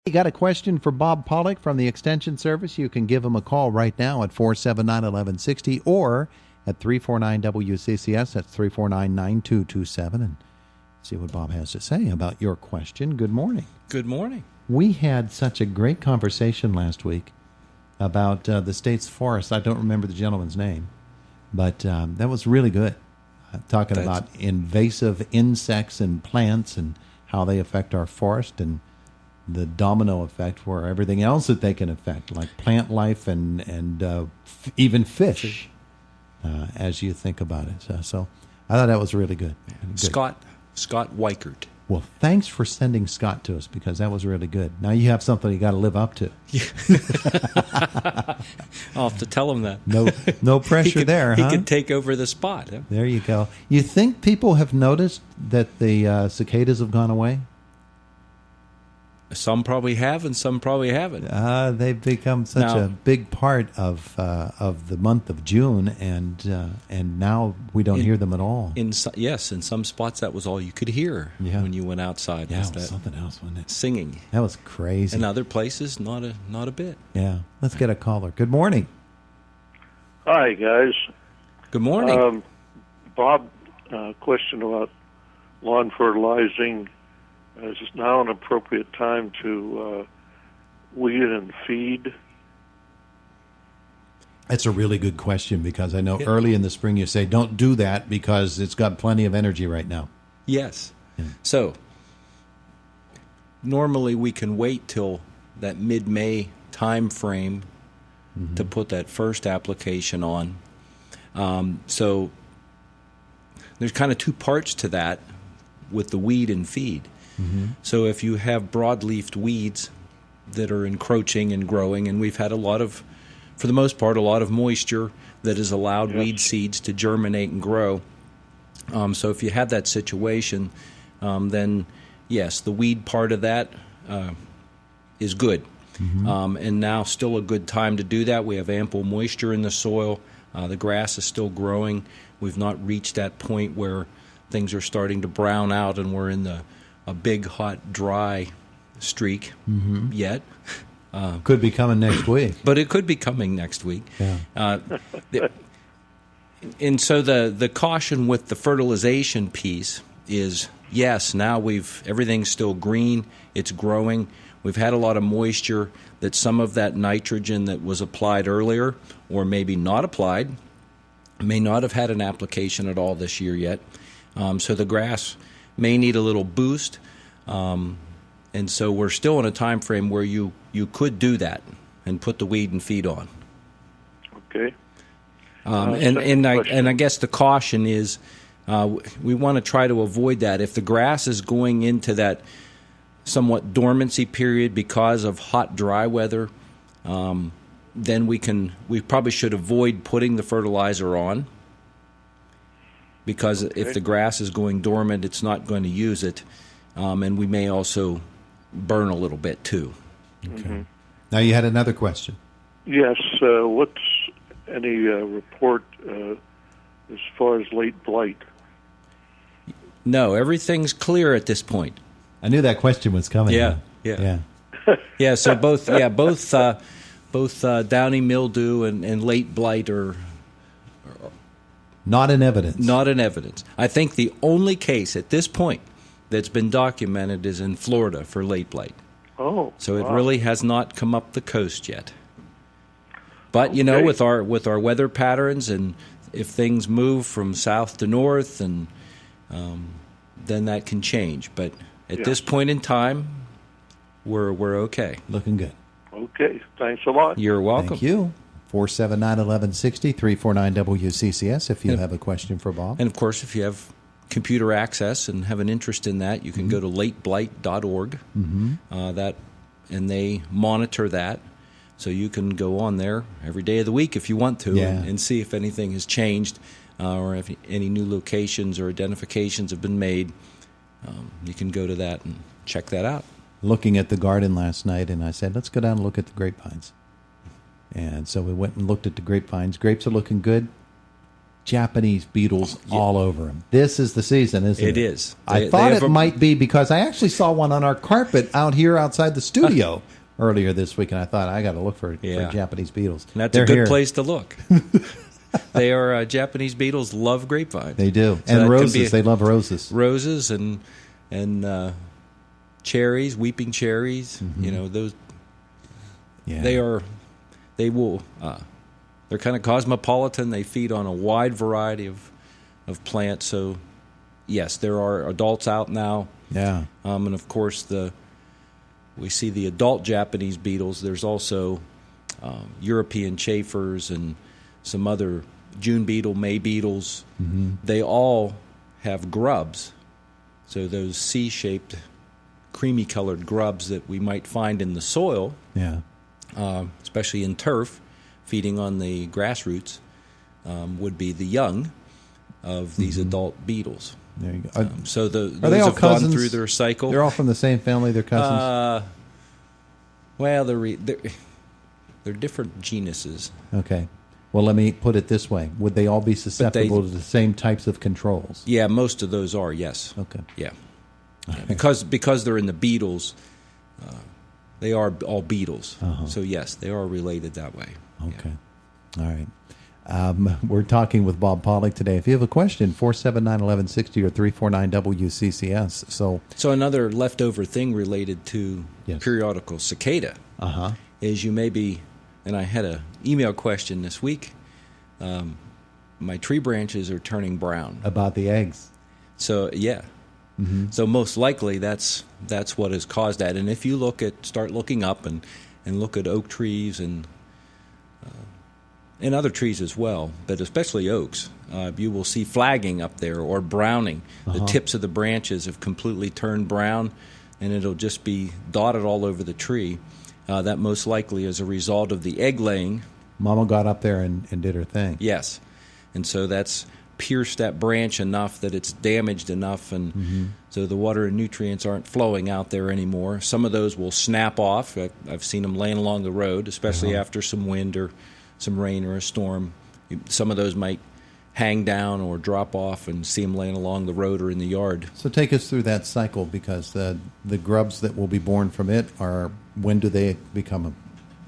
You got a question for Bob Pollock from the Extension Service? You can give him a call right now at 479-1160 or at 349-WCCS. That's 349-9227. And see what Bob has to say about your question. Good morning. Good morning. We had such a great conversation last week about the state's forest. I don't remember the gentleman's name, but that was really good. Talking about invasive insects and plants and how they affect our forest and the domino effect for everything else that they can affect, like plant life and even fish, as you think about it. So I thought that was really good. Scott Weichert. Well, thanks for sending Scott to us, because that was really good. Now you have something you got to live up to. I'll have to tell him that. No pressure there, huh? He could take over the spot. Huh? There you go. You think people have noticed that the cicadas have gone away? Some probably have, and some probably haven't. They've become such a big part of the month of June, and now we don't hear them at all. In some spots that was all you could hear when you went outside. Yeah, it was something else, wasn't it? Singing. That was crazy. In other places, not a bit. Yeah. Let's get a caller. Good morning. Hi, guys. Good morning. Bob, question about lawn fertilizing. Is now an appropriate time to weed and feed? That's a really good question, because I know early in the spring you say, don't do that because it's got plenty of energy right now. Yes. Yeah. So normally we can wait till that mid-May time frame to put that first application on. So there's kind of two parts to that with the weed and feed. So if you have broad-leafed weeds that are encroaching and growing, and we've had for the most part, a lot of moisture that has allowed weed seeds to germinate and grow. So if you have that situation, then yes, the weed part of that is good. And now still a good time to do that. We have ample moisture in the soil. The grass is still growing. We've not reached that point where things are starting to brown out and we're in a big, hot, dry streak yet. Could be coming next week. But it could be coming next week. Yeah. And so the caution with the fertilization piece is, yes, now everything's still green, it's growing. We've had a lot of moisture that some of that nitrogen that was applied earlier, or maybe not applied, may not have had an application at all this year yet. So the grass may need a little boost, and so we're still in a time frame where you could do that and put the weed and feed on. Okay. And I guess the caution is we want to try to avoid that. If the grass is going into that somewhat dormancy period because of hot, dry weather, then we probably should avoid putting the fertilizer on. Because if the grass is going dormant, it's not going to use it, and we may also burn a little bit too. Okay. Now you had another question. Yes. What's any report as far as late blight? No, everything's clear at this point. I knew that question was coming. Yeah. Yeah. So both downy mildew and late blight are not in evidence. Not in evidence. I think the only case at this point that's been documented is in Florida for late blight. Oh. So it really has not come up the coast yet. But with our weather patterns, and if things move from south to north, and then that can change. But at this point in time, we're okay. Looking good. Okay. Thanks a lot. You're welcome. Thank you. 479-1160, 349-WCCS if you have a question for Bob. And, of course, if you have computer access and have an interest in that, you can go to lateblight.org. And they monitor that. So you can go on there every day of the week if you want to and see if anything has changed or if any new locations or identifications have been made. You can go to that and check that out. Looking at the garden last night, and I said, let's go down and look at the grapevines. And so we went and looked at the grapevines. Grapes are looking good. Japanese beetles all over them. This is the season, isn't it? It is. I thought it might be because I actually saw one on our carpet out here outside the studio earlier this week, and I thought I got to look for Japanese beetles. And that's a good place to look. They are Japanese beetles love grapevines. They do, So and roses. They love roses. Roses and cherries, weeping cherries. Mm-hmm. You know those. Yeah. They will. They're kind of cosmopolitan. They feed on a wide variety of plants. So, yes, there are adults out now. Yeah. And of course we see the adult Japanese beetles. There's also European chafers and some other June beetle, May beetles. Mm-hmm. They all have grubs. So those C-shaped, creamy-colored grubs that we might find in the soil, especially in turf, feeding on the grass roots, would be the young of these adult beetles. There you go. So those they all have gone through their cycle. They're all from the same family. They're cousins. Well, they're different genuses. Okay. Well, let me put it this way: would they all be susceptible to the same types of controls? Yeah, most of those are. Yes. Okay. Yeah. Because they're in the beetles, they are all beetles. So yes, they are related that way. Okay. All right. We're talking with Bob Pollock today. If you have a question, 479-1160 or 349-WCCS. So another leftover thing related to periodical cicada is you may be, and I had an email question this week, my tree branches are turning brown. About the eggs. So, yeah. Mm-hmm. So most likely that's what has caused that. And if you start looking up and look at oak trees and other trees as well, but especially oaks, you will see flagging up there or browning. The tips of the branches have completely turned brown, and it'll just be dotted all over the tree. That most likely is a result of the egg laying. Mama got up there and did her thing. Yes. And so that's pierced that branch enough that it's damaged enough, and so the water and nutrients aren't flowing out there anymore. Some of those will snap off. I've seen them laying along the road, especially after some wind or some rain or a storm. Some of those might hang down or drop off and see them laying along the road or in the yard. So take us through that cycle, because the grubs that will be born from it when do they become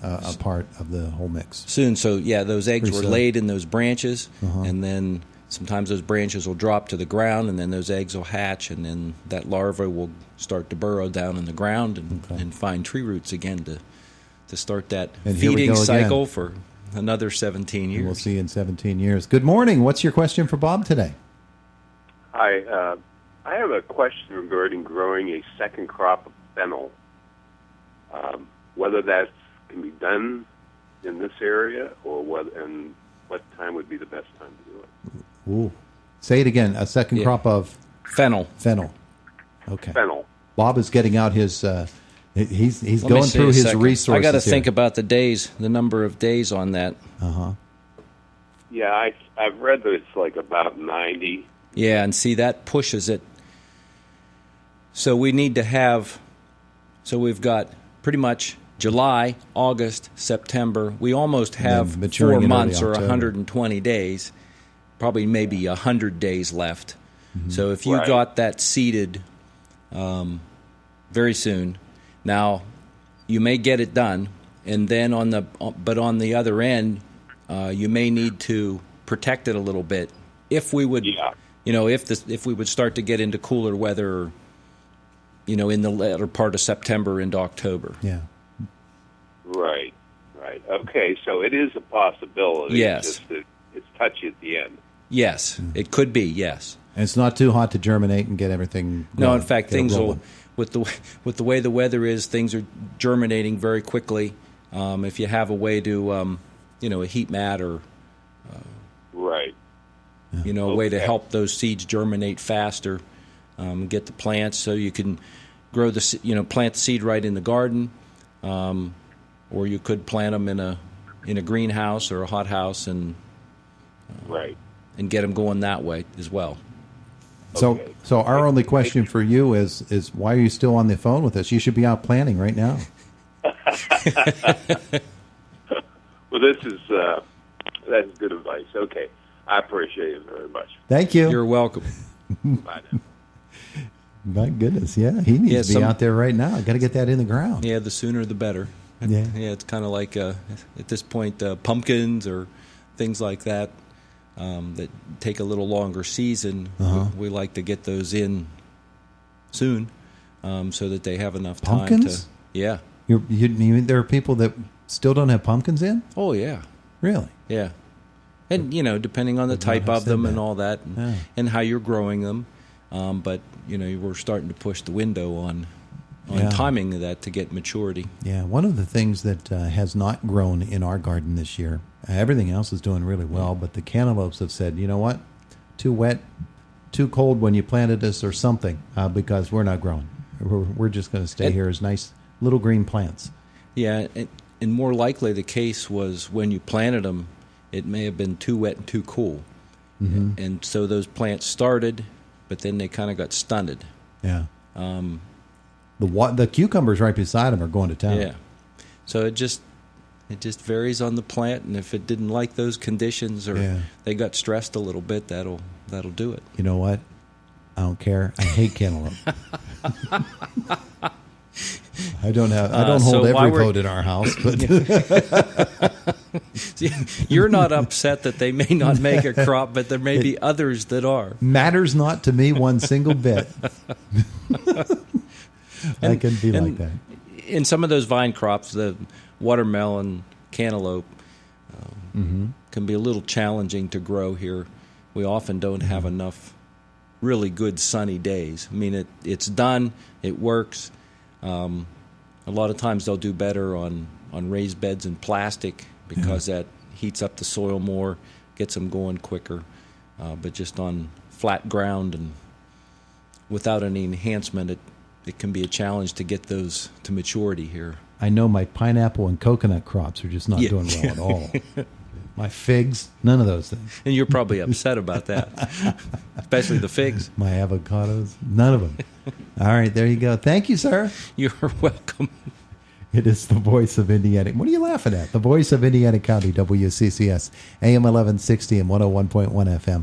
a part of the whole mix? Soon. So yeah, those eggs Pretty were soon. laid in those branches, and then sometimes those branches will drop to the ground, and then those eggs will hatch, and then that larva will start to burrow down in the ground and find tree roots again to start that And here we feeding go cycle again. for another 17 years. And we'll see you in 17 years. Good morning. What's your question for Bob today? Hi. I have a question regarding growing a second crop of fennel. Whether that can be done in this area, or what time would be the best time to do it? Ooh. Say it again. A second crop of Fennel. Okay. Fennel. Bob is getting out his. He's Let me going see through a his second. resources. I got to here. think about the number of days on that. Yeah, I've read that it's like about 90. Yeah, and see, that pushes it. So we need to have, so we've got pretty much July, August, September. We almost have maturing 4 in months early or October. 120 days, probably maybe 100 days left. So if you Right. got that seeded very soon, now you may get it done, and then on the other end, you may need to protect it a little bit. If we would, if we would start to get into cooler weather, in the latter part of September into October. Yeah. Right. Okay, so it is a possibility. Yes. It's just that it's touchy at the end. Yes, it could be. Yes. And it's not too hot to germinate and get everything. No, growing, in fact, get it things will, rolling. with the way the weather is, things are germinating very quickly. If you have a way to, a heat mat or Right. a way to help those seeds germinate faster, get the plants so you can grow plant the seed right in the garden, or you could plant them in a greenhouse or a hothouse and Right. and get them going that way as well. So, Okay. so our only question for you is why are you still on the phone with us? You should be out planting right now. Well, this is that's good advice. Okay. I appreciate it very much. Thank you. You're welcome. Bye now. My goodness, yeah, he needs to be out there right now. Got to get that in the ground. Yeah, the sooner the better. Yeah. Yeah, it's kind of like at this point, pumpkins or things like that that take a little longer season. We like to get those in soon so that they have enough time Pumpkins? to. Yeah. You mean there are people that still don't have pumpkins in? Oh yeah. Really? Yeah. And depending on the type have of said them that. and all that, and how you're growing them, but we're starting to push the window on timing of that to get maturity. Yeah, one of the things that has not grown in our garden this year, everything else is doing really well, but the cantaloupes have said, you know what, too wet, too cold when you planted us or something, because we're not growing. We're just going to stay here as nice little green plants. Yeah, and more likely the case was when you planted them, it may have been too wet and too cool. Mm-hmm. And so those plants started, but then they kind of got stunted. Yeah. The cucumbers right beside them are going to town. Yeah. So it just varies on the plant, and if it didn't like those conditions or they got stressed a little bit, that'll do it. You know what? I don't care. I hate cantaloupe. I don't hold every vote in our house, but you're not upset that they may not make a crop, but there may be others that are. Matters not to me one single bit. I can be like that. In some of those vine crops, the watermelon, cantaloupe, can be a little challenging to grow here. We often don't have enough really good sunny days. I mean, it's done, it works. A lot of times they'll do better on raised beds in plastic because that heats up the soil more, gets them going quicker. But just on flat ground and without any enhancement, it can be a challenge to get those to maturity here. I know my pineapple and coconut crops are just not doing well at all. My figs, none of those things. And you're probably upset about that, especially the figs. My avocados, none of them. All right, there you go. Thank you, sir. You're welcome. It is the voice of Indiana. What are you laughing at? The voice of Indiana County, WCCS, AM 1160 and 101.1 FM.